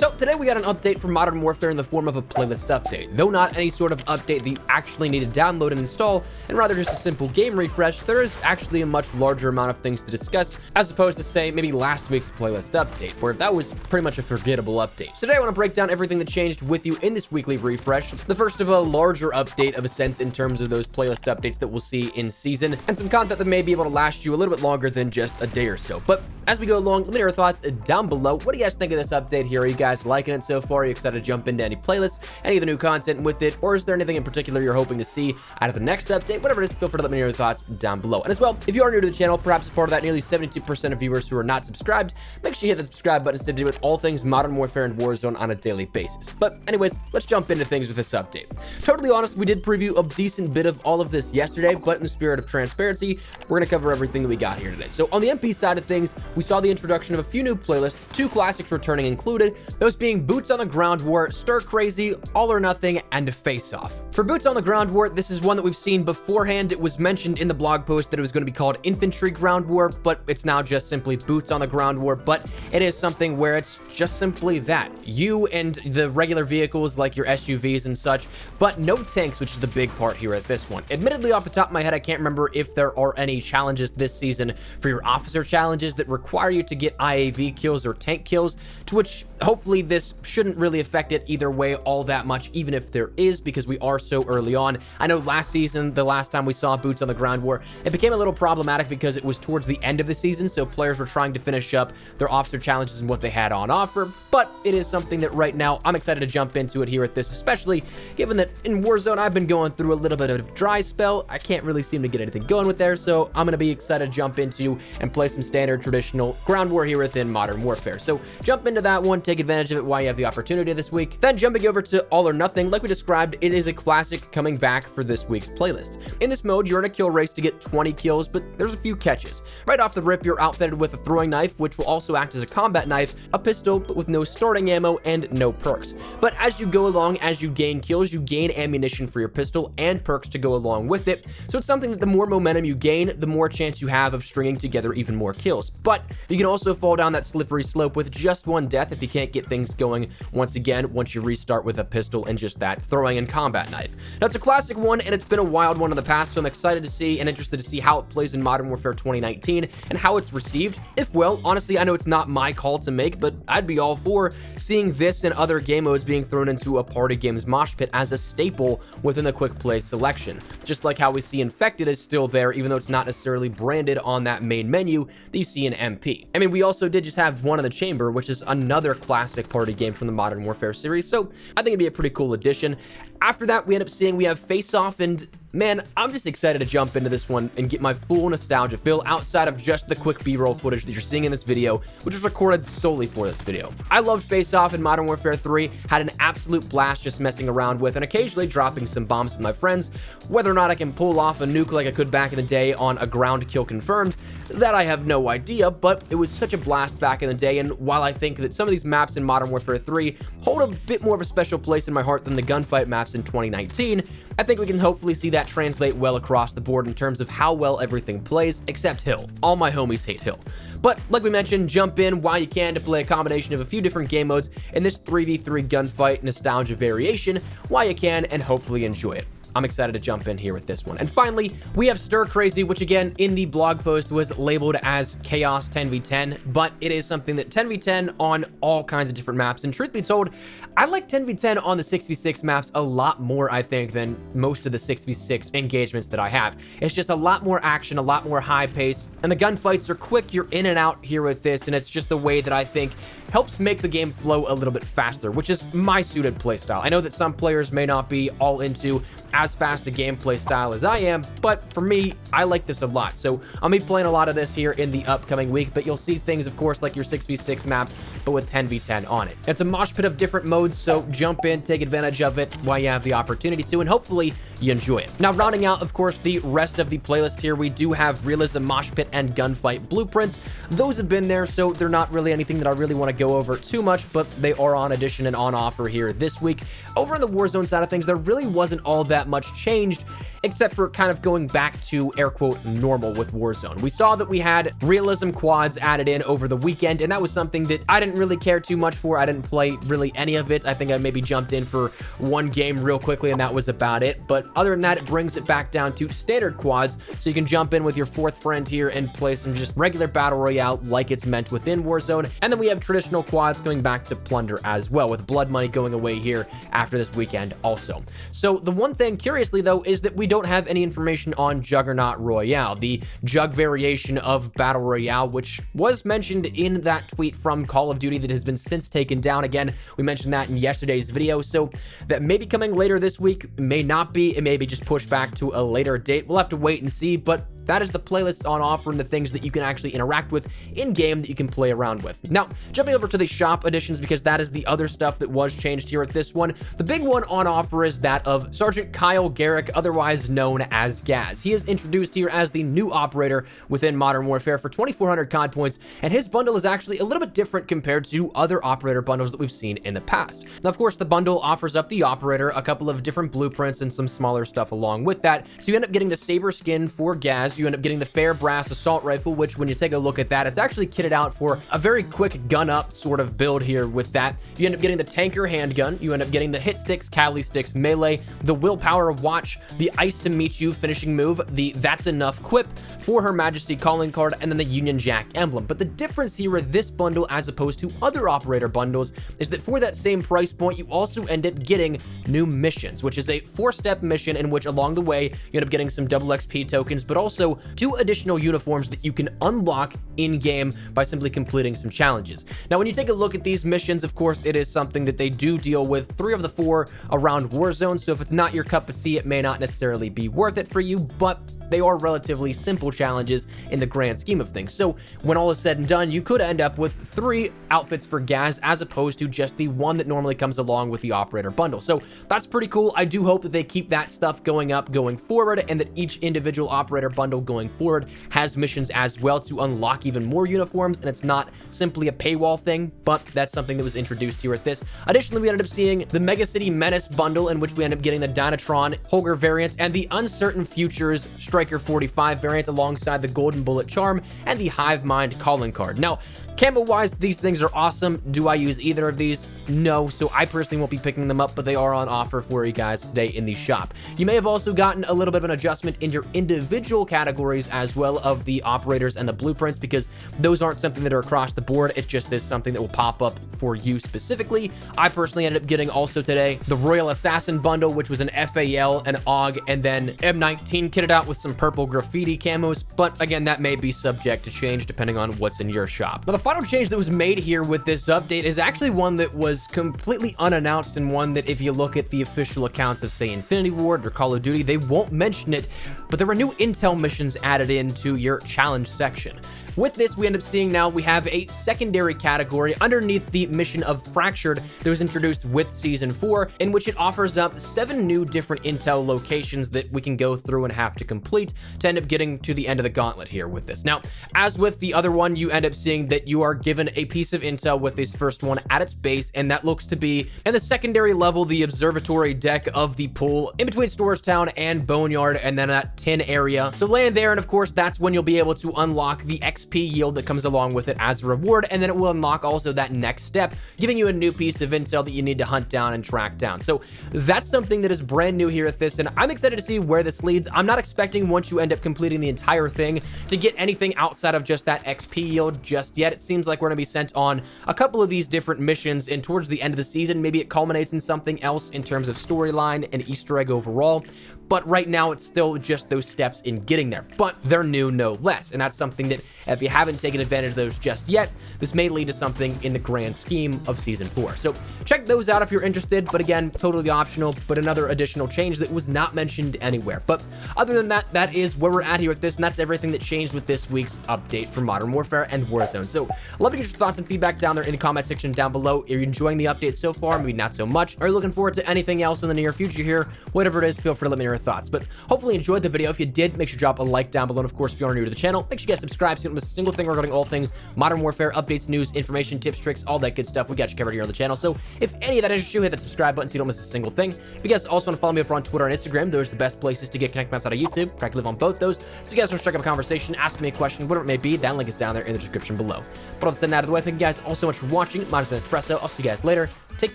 So today we got an update for Modern Warfare in the form of a playlist update. Though not any sort of update that you actually need to download and install, and rather just a simple game refresh, there is actually a much larger amount of things to discuss, as opposed to, say, maybe last week's playlist update, where that was pretty much a forgettable update. So today I want to break down everything that changed with you in this weekly refresh, the first of a larger update of a sense in terms of those playlist updates that we'll see in season, and some content that may be able to last you a little bit longer than just a day or so. But as we go along, let me know your thoughts down below. What do you guys think of this update here? Are you guys liking it so far? Are you excited to jump into any playlists, any of the new content with it, or is there anything in particular you're hoping to see out of the next update? Whatever it is, feel free to let me know your thoughts down below. And as well, if you are new to the channel, perhaps as part of that nearly 72% of viewers who are not subscribed, make sure you hit the subscribe button to do with all things Modern Warfare and Warzone on a daily basis. But anyways, let's jump into things with this update. Totally honest, we did preview a decent bit of all of this yesterday, but in the spirit of transparency, we're going to cover everything that we got here today. So on the MP side of things, we saw the introduction of a few new playlists, 2 classics returning included, those being Boots on the Ground War, Stir Crazy, All or Nothing, and Face Off. For Boots on the Ground War, this is one that we've seen beforehand. It was mentioned in the blog post that it was going to be called Infantry Ground War, but it's now just simply Boots on the Ground War. But it is something where it's just simply that. You and the regular vehicles like your SUVs and such, but no tanks, which is the big part here at this one. Admittedly, off the top of my head, I can't remember if there are any challenges this season for your officer challenges that require you to get IAV kills or tank kills, to which hopefully this shouldn't really affect it either way all that much, even if there is, because we are so early on. I know last season, the last time we saw Boots on the Ground War, it became a little problematic because it was towards the end of the season, so players were trying to finish up their officer challenges and what they had on offer, but it is something that right now I'm excited to jump into it here at this, especially given that in Warzone I've been going through a little bit of a dry spell. I can't really seem to get anything going with there, so I'm going to be excited to jump into and play some standard traditional ground war here within Modern Warfare. So jump into that one, take advantage of it while you have the opportunity this week. Then jumping over to All or Nothing, like we described, it is a classic coming back for this week's playlist. In this mode, you're in a kill race to get 20 kills, but there's a few catches. Right off the rip, you're outfitted with a throwing knife, which will also act as a combat knife, a pistol, but with no starting ammo and no perks. But as you go along, as you gain kills, you gain ammunition for your pistol and perks to go along with it. So it's something that the more momentum you gain, the more chance you have of stringing together even more kills. But you can also fall down that slippery slope with just one death if you can't get things going once again once you restart with a pistol and just that throwing and combat knife. Now, it's a classic one, and it's been a wild one in the past, so I'm excited to see and interested to see how it plays in Modern Warfare 2019 and how it's received. If well, honestly, I know it's not my call to make, but I'd be all for seeing this and other game modes being thrown into a party games mosh pit as a staple within the quick play selection. Just like how we see Infected is still there, even though it's not necessarily branded on that main menu that you see in MP. I mean, we also did just have One in the Chamber, which is another classic party game from the Modern Warfare series, so I think it'd be a pretty cool addition. After that, we end up seeing we have Face Off, and man, I'm just excited to jump into this one and get my full nostalgia feel outside of just the quick B-roll footage that you're seeing in this video, which was recorded solely for this video. I loved Face Off in Modern Warfare 3, had an absolute blast just messing around with and occasionally dropping some bombs with my friends. Whether or not I can pull off a nuke like I could back in the day on a ground kill confirmed, that I have no idea, but it was such a blast back in the day, and while I think that some of these maps in Modern Warfare 3 hold a bit more of a special place in my heart than the gunfight maps in 2019, I think we can hopefully see that translate well across the board in terms of how well everything plays, except Hill. All my homies hate Hill. But like we mentioned, jump in while you can to play a combination of a few different game modes in this 3v3 gunfight nostalgia variation while you can, and hopefully enjoy it. I'm excited to jump in here with this one. And finally, we have Stir Crazy, which again, in the blog post was labeled as Chaos 10v10, but it is something that 10v10 on all kinds of different maps. And truth be told, I like 10v10 on the 6v6 maps a lot more, I think, than most of the 6v6 engagements that I have. It's just a lot more action, a lot more high pace, and the gunfights are quick. You're in and out here with this, and it's just the way that I think helps make the game flow a little bit faster, which is my suited playstyle. I know that some players may not be all into as fast a gameplay style as I am, but for me, I like this a lot. So I'll be playing a lot of this here in the upcoming week, but you'll see things, of course, like your 6v6 maps, but with 10v10 on it. It's a mosh pit of different modes, so jump in, take advantage of it while you have the opportunity to, and hopefully you enjoy it. Now, rounding out, of course, the rest of the playlist here, we do have Realism Mosh Pit and Gunfight Blueprints. Those have been there, so they're not really anything that I really want to go over too much, but they are on edition and on offer here this week. Over on the Warzone side of things, there really wasn't all that much changed. except for kind of going back to air quote normal with Warzone. We saw that we had realism quads added in over the weekend, and that was something that I didn't really care too much for. I didn't play really any of it. I think I maybe jumped in for one game real quickly, and that was about it. But other than that, it brings it back down to standard quads, so you can jump in with your fourth friend here and play some just regular battle royale like it's meant within Warzone. And then we have traditional quads going back to plunder as well, with blood money going away here after this weekend also. So the one thing, curiously though, is that we don't have any information on Juggernaut Royale, the Jug variation of Battle Royale, which was mentioned in that tweet from Call of Duty that has been since taken down. Again, we mentioned that in yesterday's video, so that may be coming later this week, may not be, it may be just pushed back to a later date. We'll have to wait and see, but that is the playlist on offer and the things that you can actually interact with in-game that you can play around with. Now, jumping over to the shop editions, because that is the other stuff that was changed here at this one. The big one on offer is that of Sergeant Kyle Garrick, otherwise known as Gaz. He is introduced here as the new operator within Modern Warfare for 2,400 COD points, and his bundle is actually a little bit different compared to other operator bundles that we've seen in the past. Now, of course, the bundle offers up the operator, a couple of different blueprints, and some smaller stuff along with that. So you end up getting the Saber skin for Gaz. You end up getting the Fair Brass Assault Rifle, which when you take a look at that, it's actually kitted out for a very quick gun up sort of build here with that. You end up getting the Tanker handgun. You end up getting the Hit Sticks, Cali Sticks melee, the Willpower Watch, the Ice to Meet You finishing move, the That's Enough Quip for Her Majesty calling card, and then the Union Jack emblem. But the difference here with this bundle as opposed to other operator bundles is that for that same price point, you also end up getting new missions, which is a 4-step mission in which along the way, you end up getting some double XP tokens, but also 2 additional uniforms that you can unlock in-game by simply completing some challenges. Now, when you take a look at these missions, of course, it is something that they do deal with 3 of the 4 around Warzone, so if it's not your cup of tea, it may not necessarily be worth it for you, but they are relatively simple challenges in the grand scheme of things. So when all is said and done, you could end up with 3 outfits for Gaz as opposed to just the one that normally comes along with the operator bundle. So that's pretty cool. I do hope that they keep that stuff going up going forward, and that each individual operator bundle going forward has missions as well to unlock even more uniforms, and it's not simply a paywall thing, but that's something that was introduced here at this. Additionally, we ended up seeing the Mega City Menace bundle, in which we end up getting the Dynatron Holger variant and the Uncertain Futures Striker 45 variant alongside the Golden Bullet Charm and the Hive Mind calling card. Now, camo-wise, these things are awesome. Do I use either of these? No, so I personally won't be picking them up, but they are on offer for you guys today in the shop. You may have also gotten a little bit of an adjustment in your individual categories as well of the operators and the blueprints, because those aren't something that are across the board. It just is something that will pop up for you specifically. I personally ended up getting also today the Royal Assassin bundle, which was an FAL, an AUG, and then M19 kitted out with some purple graffiti camos, but again, that may be subject to change depending on what's in your shop. Now, the final change that was made here with this update is actually one that was completely unannounced, and one that if you look at the official accounts of, say, Infinity Ward or Call of Duty, they won't mention it, but there were new intel missions added into your challenge section. With this, we end up seeing now we have a secondary category underneath the mission of Fractured that was introduced with Season 4, in which it offers up 7 new different intel locations that we can go through and have to complete to end up getting to the end of the gauntlet here with this. Now, as with the other one, you end up seeing that you are given a piece of intel with this first one at its base, and that looks to be in the secondary level, the observatory deck of the pool in between Storestown and Boneyard, and then that tin area. So land there, and of course, that's when you'll be able to unlock the XP yield that comes along with it as a reward, and then it will unlock also that next step, giving you a new piece of intel that you need to hunt down and track down. So that's something that is brand new here at this, and I'm excited to see where this leads. I'm not expecting once you end up completing the entire thing to get anything outside of just that XP yield just yet. It seems like we're going to be sent on a couple of these different missions, and towards the end of the season, maybe it culminates in something else in terms of storyline and Easter egg overall. But right now, it's still just those steps in getting there. But they're new no less. And that's something that, if you haven't taken advantage of those just yet, this may lead to something in the grand scheme of Season 4. So check those out if you're interested. But again, totally optional, but another additional change that was not mentioned anywhere. But other than that, that is where we're at here with this. And that's everything that changed with this week's update for Modern Warfare and Warzone. So I'd love to get your thoughts and feedback down there in the comment section down below. Are you enjoying the update so far? Maybe not so much. Are you looking forward to anything else in the near future here? Whatever it is, feel free to let me know your thoughts. But hopefully you enjoyed the video. If you did, make sure to drop a like down below. And of course, if you are new to the channel, make sure you guys subscribe so you don't miss a single thing regarding all things Modern Warfare, updates, news, information, tips, tricks, all that good stuff. We got you covered here on the channel. So if any of that interests you, hit that subscribe button so you don't miss a single thing. If you guys also want to follow me over on Twitter and Instagram, those are the best places to get connected outside of YouTube. I live on both those. So if you guys want to strike up a conversation, ask me a question, whatever it may be, that link is down there in the description below. But all that said, out of the way, thank you guys all so much for watching. Mine has been Espresso. I'll see you guys later. Take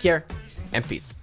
care and peace.